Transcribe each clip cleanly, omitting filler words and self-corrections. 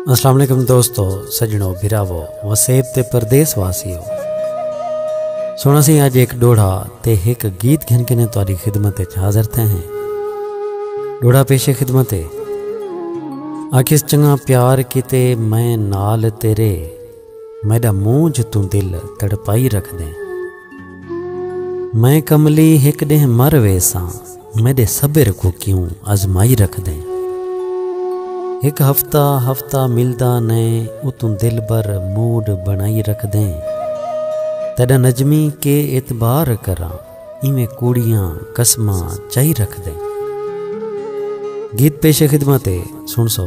अस्सलाम वालेकुम दोस्तों, सजनों, भिरावो, वसेब ते परदेस वासियों। सुना सी अज एक डोड़ा ते एक गीत घिन के ने तुहाडी खिदमत च हाज़र थे हैं। डोड़ा पेशे खिदमत आखिस चंगा प्यार किते मैं नाल तेरे, मेरा मूंझ तू दिल तड़पाई रख दे। मैं कमली एक डेह मर वेसा, मेरे सब्र को क्यों आजमाई रख दे। एक हफ्ता हफ्ता मिलदा ने उतू दिल भर मूड बनाई रख दे। तेरा नजमी के एतबार करा, इवें कूड़ियां कसमा चाई रख दे। गीत पेशे खिदमत सुन सो।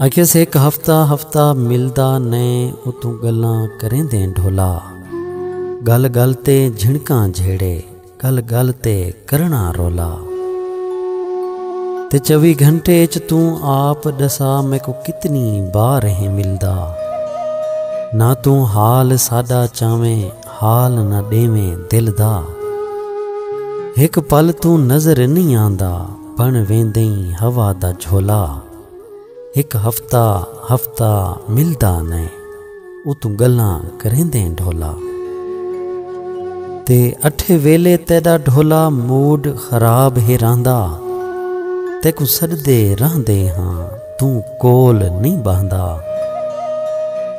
आखिस एक हफ्ता हफ्ता मिलदा ने उतू गल्लां करें दे ढोला। गल गल ते झिणकां झेड़े, गल गल ते करना रोला। ते 24 घंटे च तू आप दसा मैं को कितनी बार है मिलदा। ना तू हाल साडा चावें, हाल ना देवें दिल दा। एक पल तू नजर नहीं आंदा, बन वेंदई हवा दा झोला। एक हफ्ता हफ्ता मिलदा ने उतू गल्लां करेंदे ढोला। ते अठे वेले तेरा ढोला मूड खराब ही रहांदा। तेकू सददे रहंदे हाँ, तू कोल नहीं बहंदा।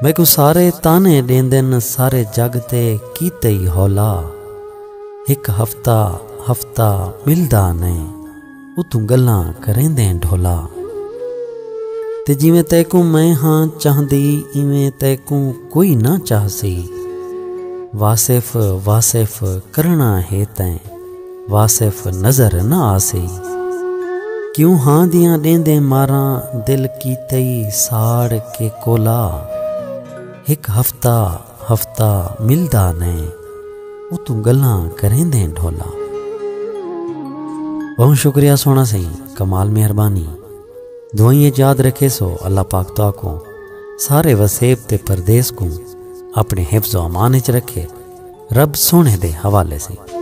मैं को सारे ताने देंदन, सारे जग ते कीते ही हौला। एक हफ्ता हफ्ता मिलदा ने उतू गल्लां करेंदे ढोला। ते जिवें तेकू मैं हाँ चाहदी, इवें तेकू कोई ना चाहसी। वासिफ वासिफ करना है तैं, वासिफ नजर ना आसी। क्यों हाँ दियां देंदे मारा, दिल की तई साड़ के कोला। एक हफ्ता हफ्ता मिलदा ने उतू गल्लां करेंदे ढोला। बहुत शुक्रिया सोना सही, कमाल मेहरबानी। दुआएं याद रखे सो अल्लाह पाक तो को सारे वसेब ते परदेस को अपने हिफ्ज़ व अमान च रखे। रब सोने दे हवाले से।